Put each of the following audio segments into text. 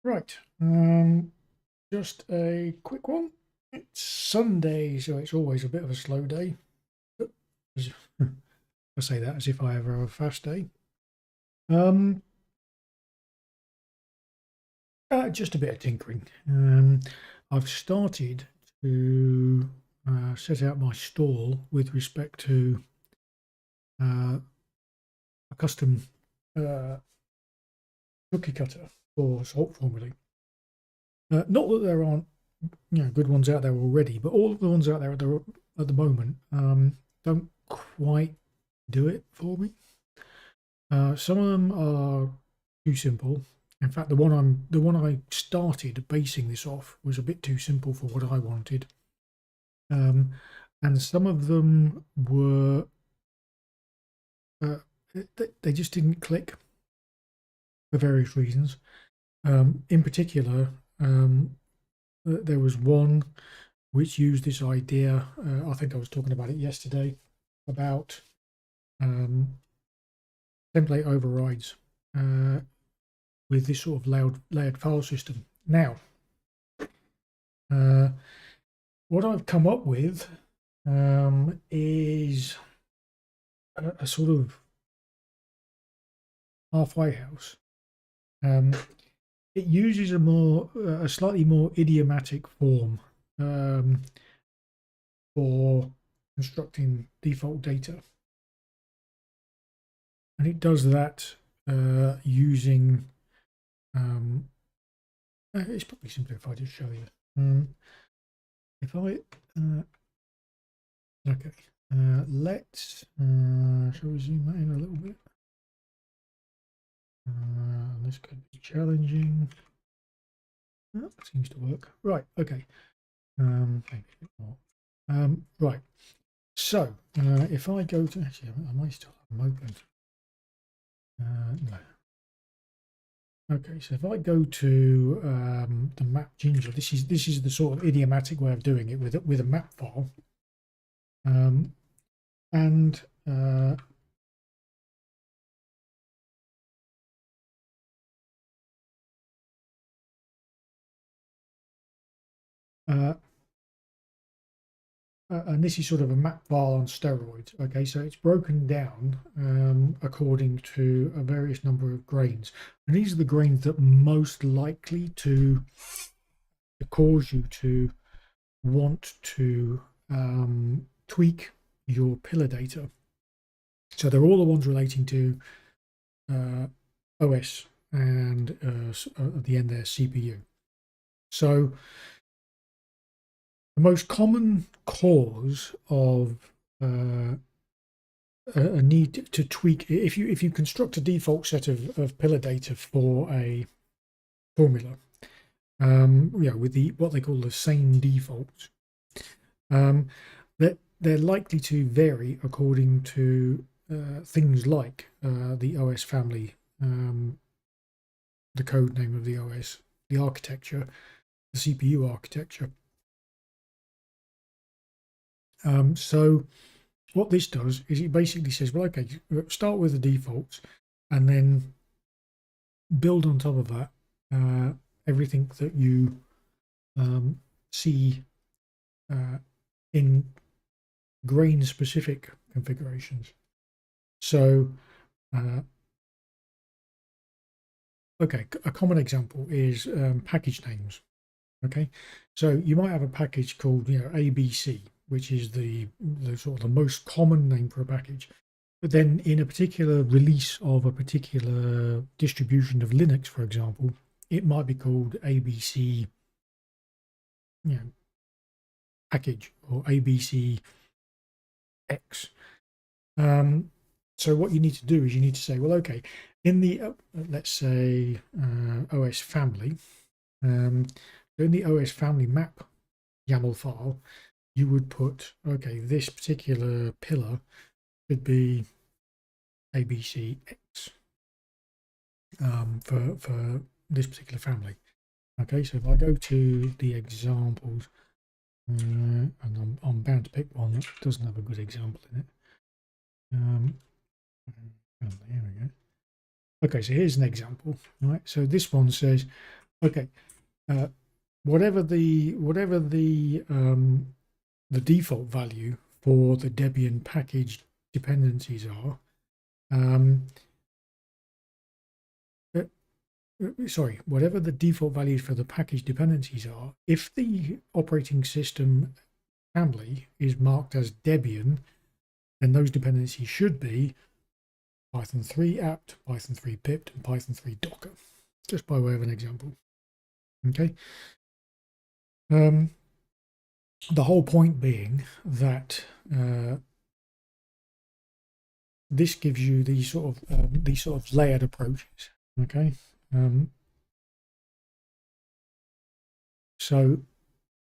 Right, just a quick one. It's Sunday, so it's always a bit of a slow day. As- I say that as if I ever have a fast day. Um, just a bit of tinkering. I've started to set out my stall with respect to a custom uh, cookie cutter for salt formulae. Not that there aren't good ones out there already, but all of the ones out there at the moment don't quite do it for me. Some of them are too simple. In fact, the one I started basing this off was a bit too simple for what I wanted. Um, and some of them were uh, they just didn't click for various reasons. In particular, there was one which used this idea. I think I was talking about it yesterday about um, template overrides with this sort of layered file system. Now, uh, what I've come up with is a sort of halfway house. It uses a slightly more idiomatic form um, for constructing default data, and it does that using. It's probably simpler if I just show you. If I okay, let's shall we zoom that in a little bit? This could be challenging. That seems to work. Right. Okay. Maybe a bit more. Right. So if I go to actually, I might still have them open. No. Okay, so if I go to the map ginger, this is the sort of idiomatic way of doing it with a map file, and uh, and this is sort of a map file on steroids. Okay, so it's broken down according to a various number of grains, and these are the grains that most likely to cause you to want to tweak your pillar data. So they're all the ones relating to OS and at the end there CPU. So the most common cause of a need to tweak, if you construct a default set of pillar data for a formula, with what they call the same defaults, that they're likely to vary according to things like the OS family, the code name of the OS, the architecture, the CPU architecture. So what this does is it basically says, well, okay, start with the defaults and then build on top of that everything that you see in grain specific configurations. So okay, a common example is package names. Okay, so you might have a package called ABC, which is the sort of the most common name for a package. But then in a particular release of a particular distribution of Linux, for example, it might be called ABC, package or ABC X. So what you need to do is you need to say, well, okay, in the let's say OS family, in the OS family map YAML file, you would put, okay, this particular pillar could be ABCX for this particular family. Okay, so if I go to the examples, and I'm bound to pick one that doesn't have a good example in it. Here we go. Okay, so here's an example. Right, so this one says Okay, whatever the default value for the Debian package dependencies are, sorry, whatever the default values for the package dependencies are, if the operating system family is marked as Debian, then those dependencies should be Python 3 apt, Python 3 pipt, and Python 3 docker, just by way of an example. Okay. The whole point being that this gives you these sort of layered approaches. Okay. So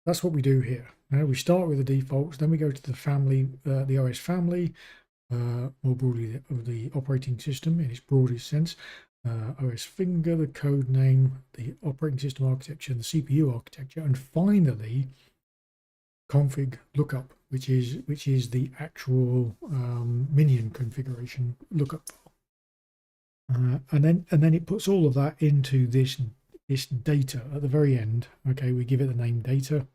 that's what we do here. We start with the defaults, then we go to the family, the OS family, more broadly of the operating system in its broadest sense, OS finger, the code name, the operating system architecture, and the CPU architecture, and finally config lookup, which is the actual minion configuration lookup file, and then it puts all of that into this data at the very end. Okay, we give it the name data.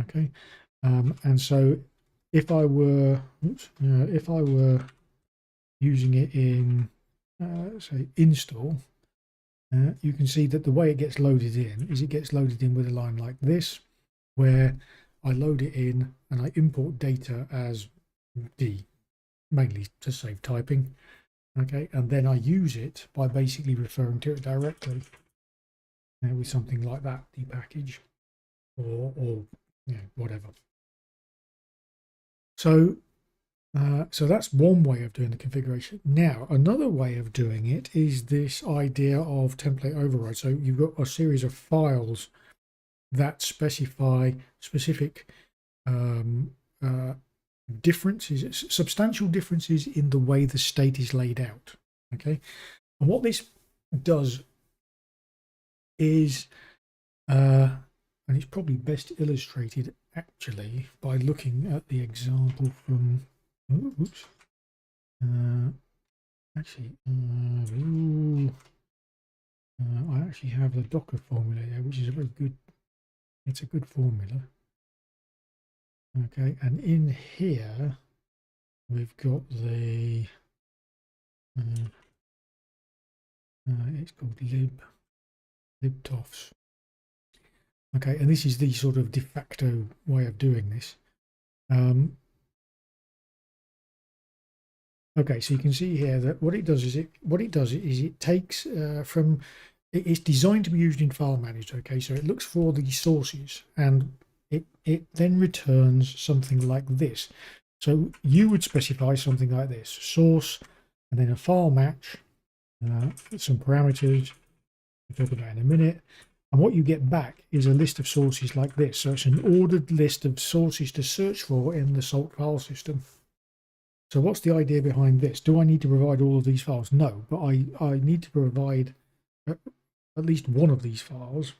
Okay, and so if I were using it in say install, you can see that the way it gets loaded in is it gets loaded in with a line like this, where I load it in and I import data as D, mainly to save typing. Okay, and then I use it by basically referring to it directly with something like that, D package, or whatever. So so that's one way of doing the configuration. Now, another way of doing it is this idea of template override. So you've got a series of files that specify specific differences, substantial differences in the way the state is laid out. Okay, and what this does is, and it's probably best illustrated actually by looking at the example from, oops, actually, I actually have the Docker formula there, which is a very good, it's a good formula. Okay, and in here we've got the it's called libtofs. Okay, and this is the sort of de facto way of doing this. Okay, so you can see here that what it does is it takes from, it's designed to be used in file manager. Okay, so it looks for the sources and it then returns something like this. So you would specify something like this: source, and then a file match, some parameters we'll talk about in a minute. And what you get back is a list of sources like this. So it's an ordered list of sources to search for in the salt file system. So what's the idea behind this? Do I need to provide all of these files? No, but I need to provide at least one of these files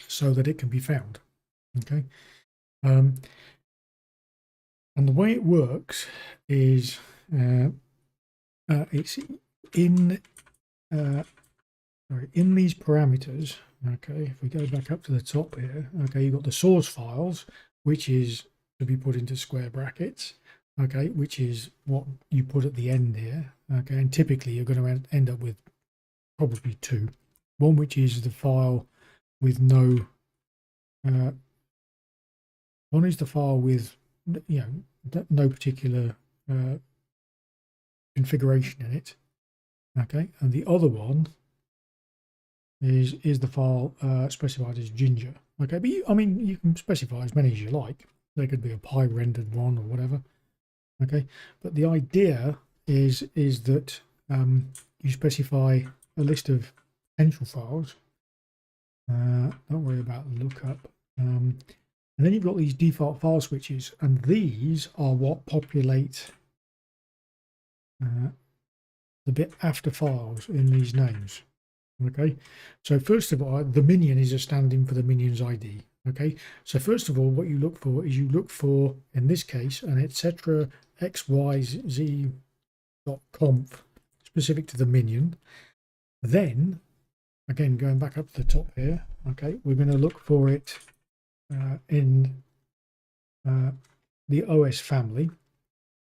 so that it can be found. Okay. And the way it works is it's in these parameters. Okay, if we go back up to the top here, okay, you've got the source files, which is to be put into square brackets, okay, which is what you put at the end here. Okay, and typically you're going to end up with probably two. One which is the file with no one is the file with no particular configuration in it. Okay, and the other one is the file specified as Ginger. Okay, but I mean you can specify as many as you like. There could be a pie rendered one or whatever. Okay, but the idea is that you specify a list of potential files. Don't worry about lookup. And then you've got these default file switches, and these are what populate the bit after files in these names. Okay, so first of all, the minion is a stand-in for the minion's ID. Okay, so first of all, what you look for is in this case, an etc xyz.conf specific to the minion. Then again, going back up to the top here, okay, we're going to look for it in the OS family,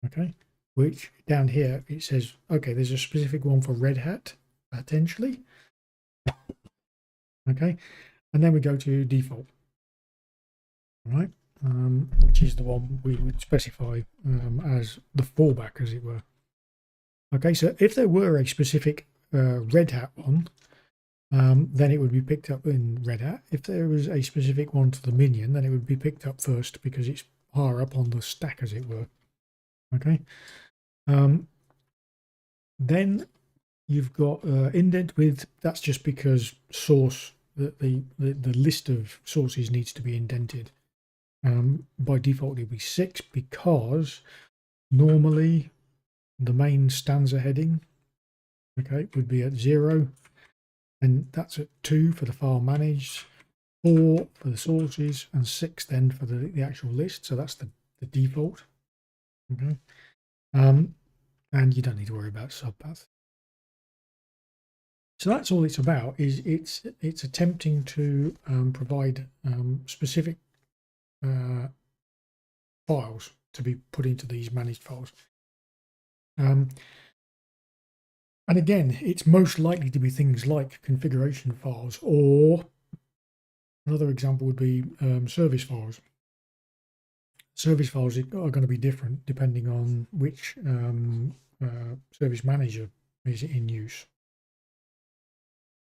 okay, which down here it says, okay, there's a specific one for Red Hat, potentially, okay, and then we go to default, all right, which is the one we would specify as the fallback, as it were. Okay, so if there were a specific Red Hat one, then it would be picked up in Red Hat. If there was a specific one to the minion, then it would be picked up first because it's higher up on the stack, as it were. Okay. Then you've got indent with, that's just because source, the list of sources needs to be indented. By default, it'll be 6 because normally the main stanza heading, okay, would be at 0. And that's at 2 for the file managed, 4 for the sources, and 6 then for the actual list. So that's the default. Okay. And you don't need to worry about subpath. So that's all it's about. Is it's attempting to provide specific files to be put into these managed files. And again, it's most likely to be things like configuration files, or another example would be service files. Service files are going to be different depending on which service manager is in use.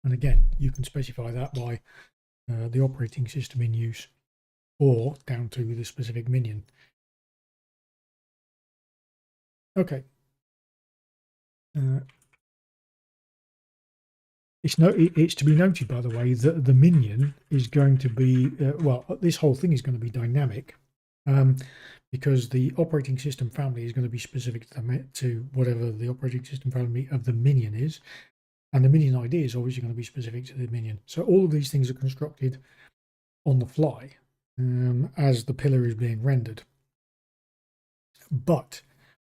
And again, you can specify that by the operating system in use or down to the specific minion. Okay. It's to be noted, by the way, that the minion is going to be, well, this whole thing is going to be dynamic because the operating system family is going to be specific to whatever the operating system family of the minion is. And the minion ID is obviously going to be specific to the minion. So all of these things are constructed on the fly as the pillar is being rendered. But,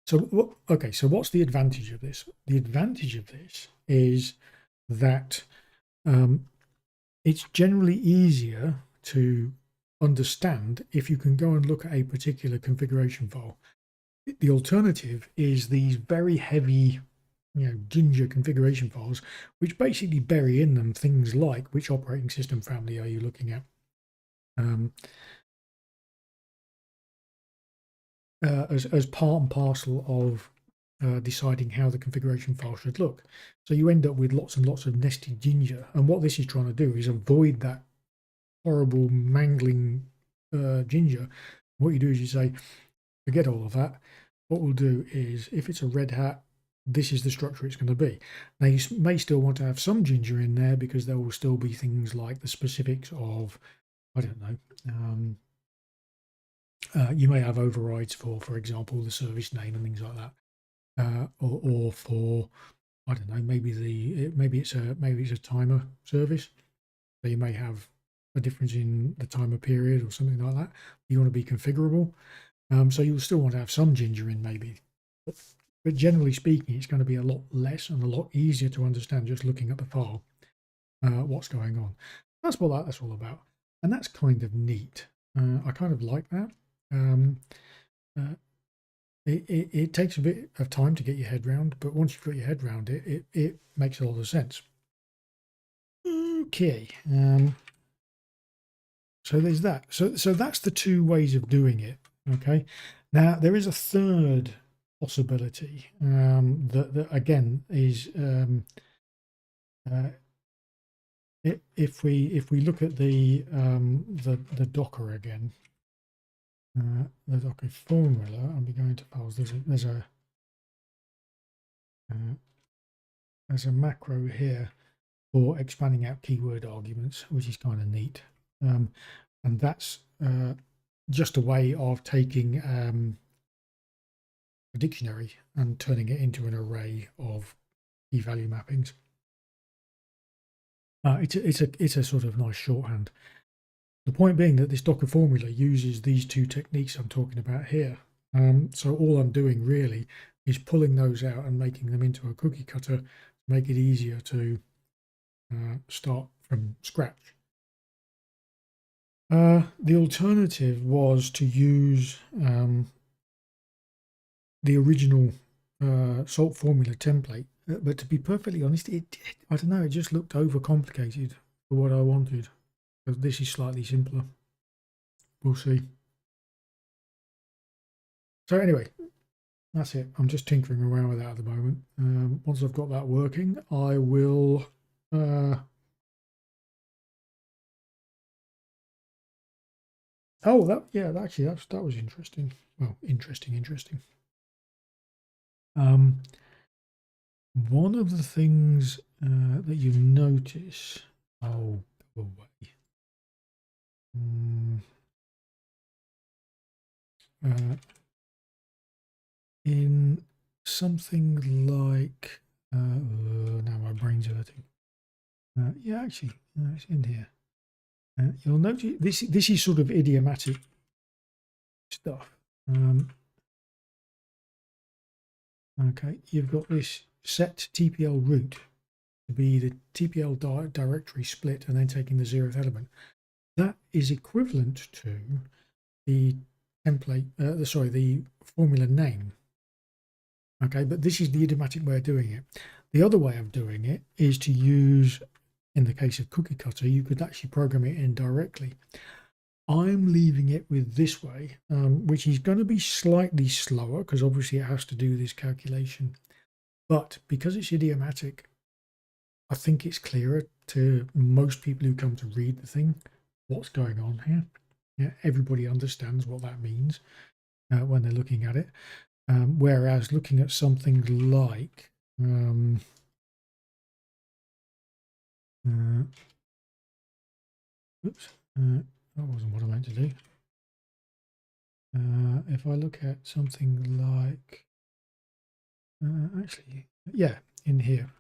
so, okay, so what's the advantage of this? The advantage of this is that it's generally easier to understand if you can go and look at a particular configuration file. The alternative is these very heavy, Ginger configuration files, which basically bury in them things like which operating system family are you looking at, as part and parcel of deciding how the configuration file should look. So you end up with lots and lots of nested Ginger, and what this is trying to do is avoid that horrible mangling Ginger. What you do is you say, forget all of that. What we'll do is, if it's a Red Hat, this is the structure it's going to be. Now, you may still want to have some Ginger in there because there will still be things like the specifics of, I don't know, you may have overrides for example, the service name and things like that, or for, I don't know, maybe it's a timer service, so you may have a difference in the timer period or something like that. You want to be configurable, so you'll still want to have some Ginger in maybe. But generally speaking, it's going to be a lot less and a lot easier to understand just looking at the file, what's going on. That's what that's all about. And that's kind of neat. I kind of like that. It takes a bit of time to get your head round, but once you've got your head round it, it makes a lot of sense. Okay. So there's that. So that's the two ways of doing it. Okay. Now there is a third possibility that again is if we look at the Docker again, the Docker formula, and we go into files. There's a macro here for expanding out keyword arguments, which is kind of neat, and that's just a way of taking a dictionary and turning it into an array of key value mappings. It's a sort of nice shorthand. The point being that this Docker formula uses these two techniques I'm talking about here. So all I'm doing really is pulling those out and making them into a cookie cutter to make it easier to start from scratch. The alternative was to use the original salt formula template, but to be perfectly honest, I don't know, it just looked overcomplicated for what I wanted. So this is slightly simpler. We'll see. So anyway, that's it. I'm just tinkering around with that at the moment. Once I've got that working, I will oh, actually that was interesting. Well, interesting. One of the things that you notice, oh, go away. In something like, now my brain's hurting. Yeah, actually, it's in here. You'll notice this is sort of idiomatic stuff. Okay, you've got this set TPL root to be the TPL directory split and then taking the 0th element. That is equivalent to the template, the formula name. Okay, but this is the idiomatic way of doing it. The other way of doing it is to use, in the case of coookiecutter, you could actually program it in directly. I'm leaving it with this way, which is going to be slightly slower because obviously it has to do this calculation. But because it's idiomatic, I think it's clearer to most people who come to read the thing what's going on here. Yeah, everybody understands what that means when they're looking at it. Whereas looking at something like oops, that wasn't what I meant to do. If I look at something like, actually, yeah, in here,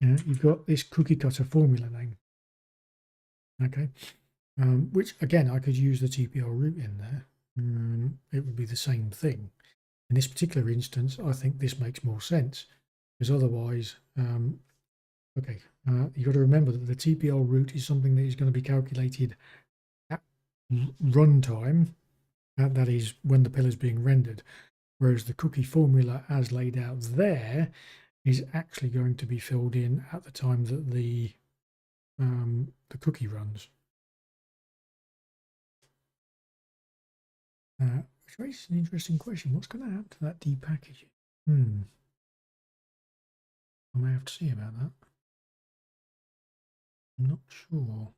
you've got this coookiecutter formula name. Okay, which again, I could use the TPL root in there. It would be the same thing. In this particular instance, I think this makes more sense because otherwise, okay, you've got to remember that the TPL root is something that is going to be calculated at runtime. That is when the pillar is being rendered, whereas the cookie formula as laid out there is actually going to be filled in at the time that the cookie runs. Which raises an interesting question. What's going to happen to that depackaging? I may have to see about that. I'm not sure.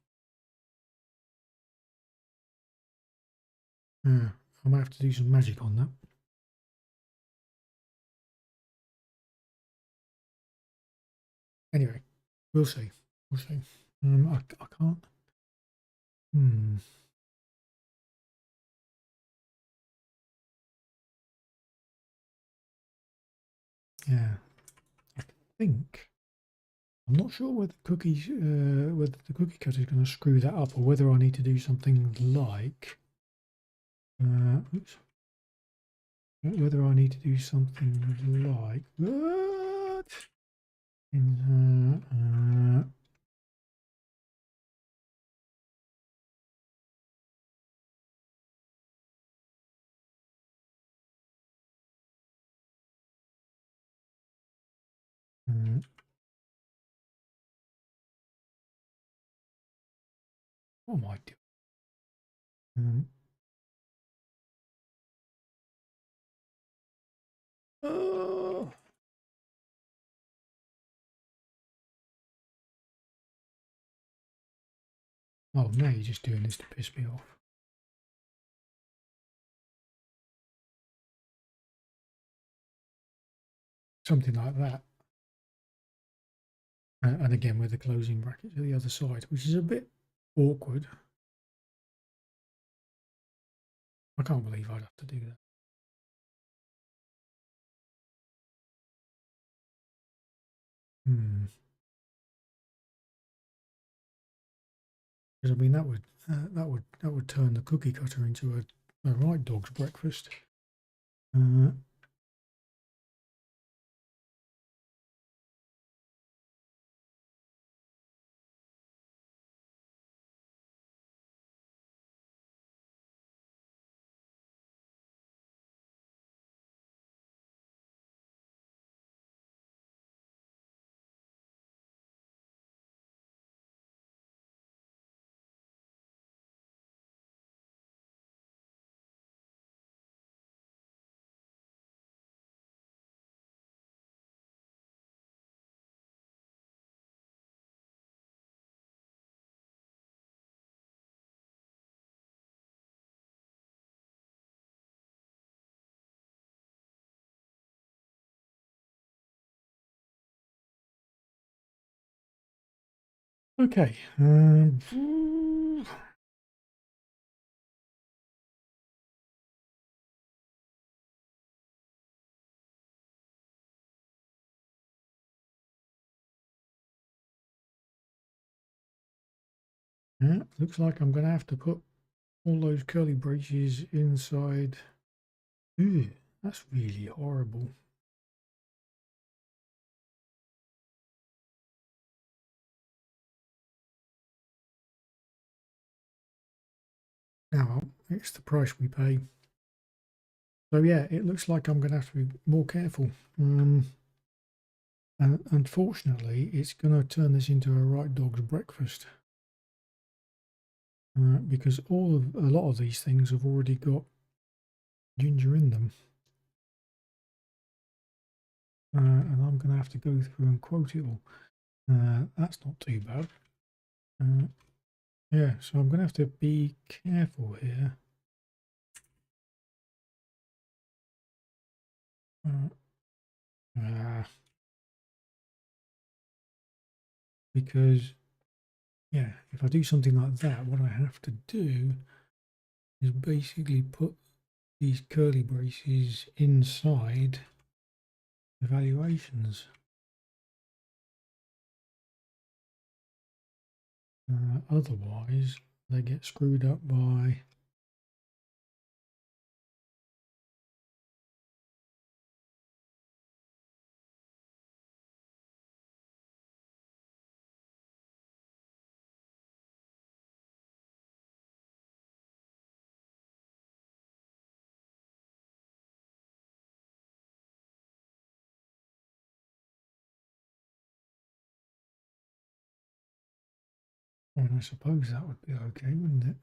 I might have to do some magic on that. Anyway, we'll see. We'll see. I can't. Yeah, I think. I'm not sure whether cookies, whether the coookiecutter is going to screw that up, or whether I need to do something like. Oops. Whether I need to do something like what? What am I doing? Oh. Oh, now you're just doing this to piss me off. Something like that. And again with the closing bracket to the other side, which is a bit awkward. I can't believe I'd have to do that. Because I mean that would turn the coookiecutter into a right dog's breakfast. Okay. Yeah, looks like I'm going to have to put all those curly braces inside. Ooh, that's really horrible. Now, it's the price we pay. So yeah, it looks like I'm going to have to be more careful. And unfortunately, it's going to turn this into a right dog's breakfast. Because a lot of these things have already got ginger in them. And I'm going to have to go through and quote it all. That's not too bad. Yeah, so I'm going to have to be careful here. Because, yeah, if I do something like that, what I have to do is basically put these curly braces inside evaluations. Otherwise, they get screwed up by. Well, I suppose that would be okay, wouldn't it?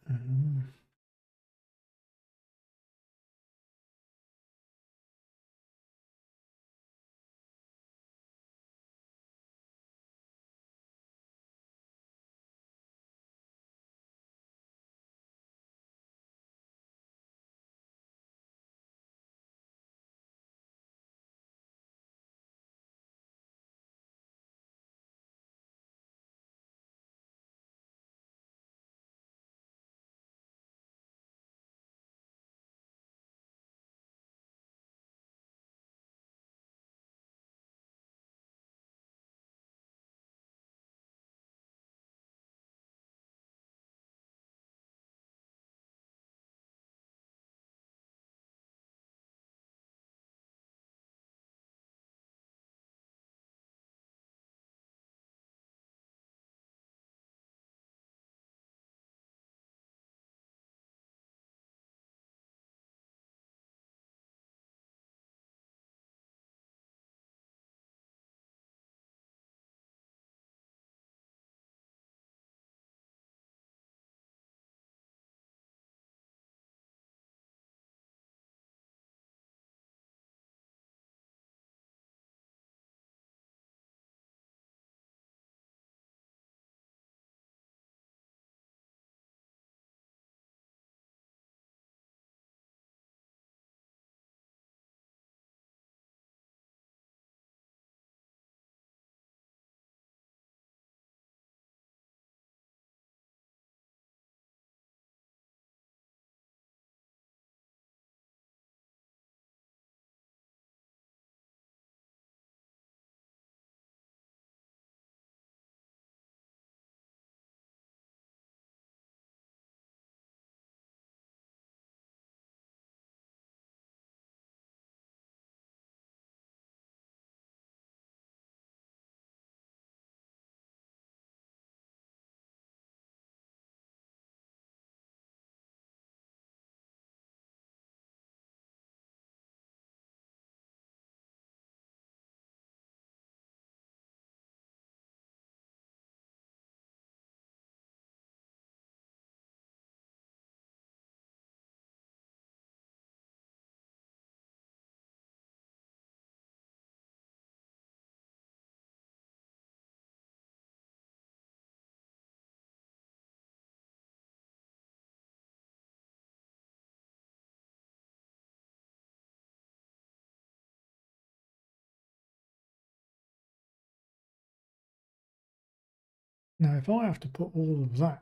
Now, if I have to put all of that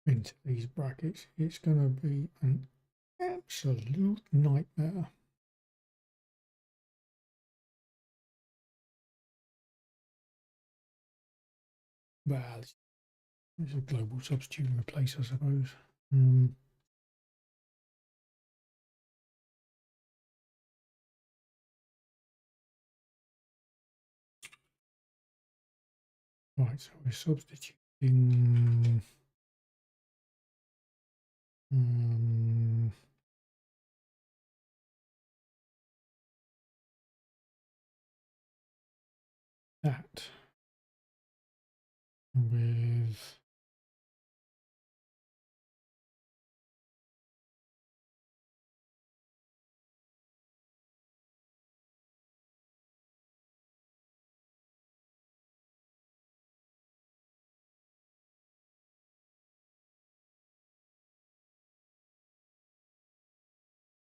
into these brackets, it's going to be an absolute nightmare. Well, it's a global substitute and replace, I suppose. Right, so we're substituting that with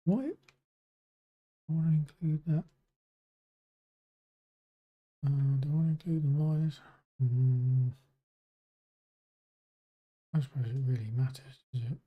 what? I want to include that. Do I want to include the minus? I suppose it really matters, does it?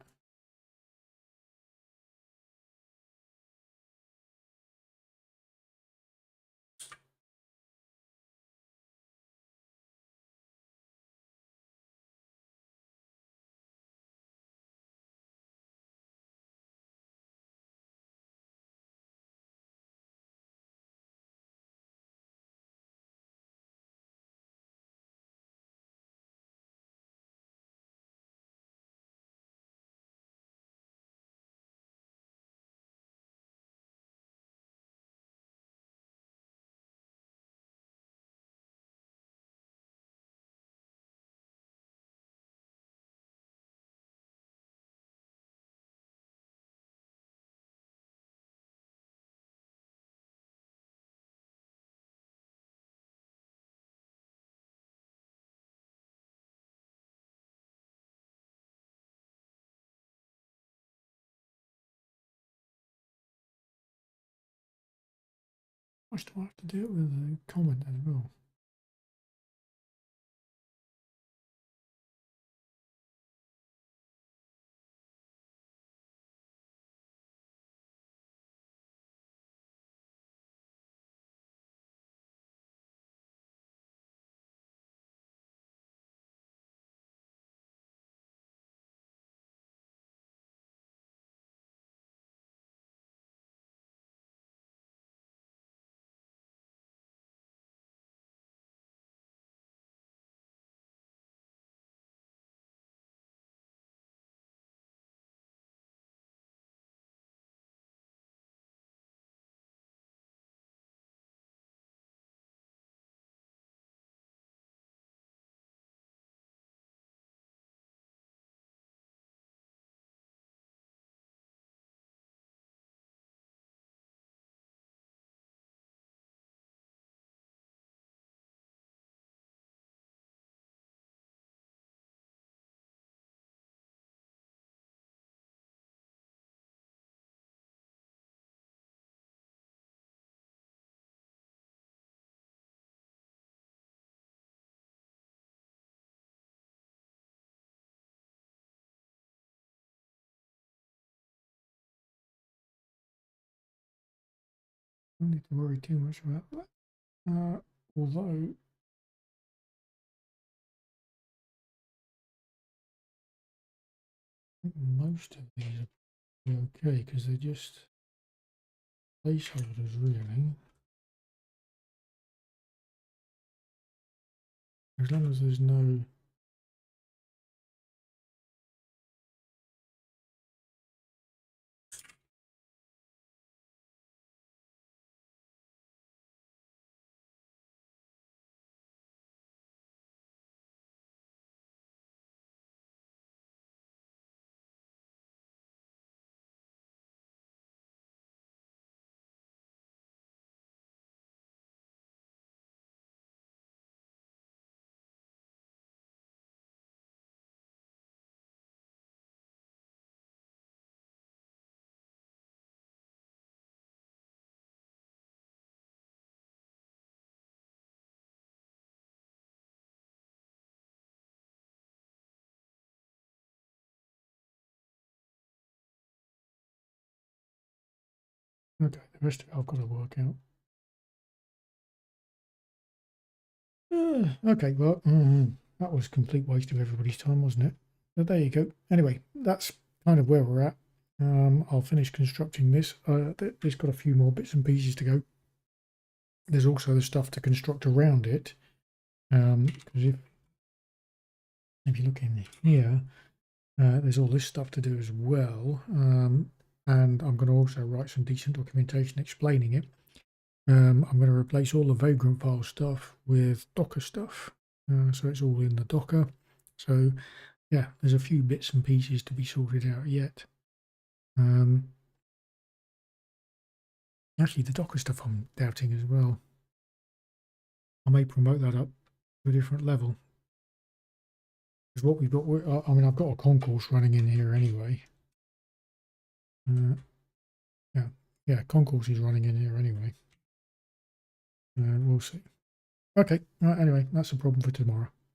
What do I have to do it with a comment as well? Don't need to worry too much about that. Although I think most of these are okay because they're just placeholders, really. As long as there's no Okay, the rest of it I've got to work out. Okay, well, that was a complete waste of everybody's time, wasn't it? But there you go. Anyway, that's kind of where we're at. I'll finish constructing this. It's got a few more bits and pieces to go. There's also the stuff to construct around it. Because if you look in here, there's all this stuff to do as well. And I'm going to also write some decent documentation explaining it. I'm going to replace all the Vagrant file stuff with Docker stuff. So it's all in the Docker. So yeah, there's a few bits and pieces to be sorted out yet. Actually, the Docker stuff I'm doubting as well. I may promote that up to a different level. Because what we've got, I mean, I've got a concourse running in here anyway. Yeah, concourse is running in here anyway. We'll see. Okay, right, anyway, that's a problem for tomorrow.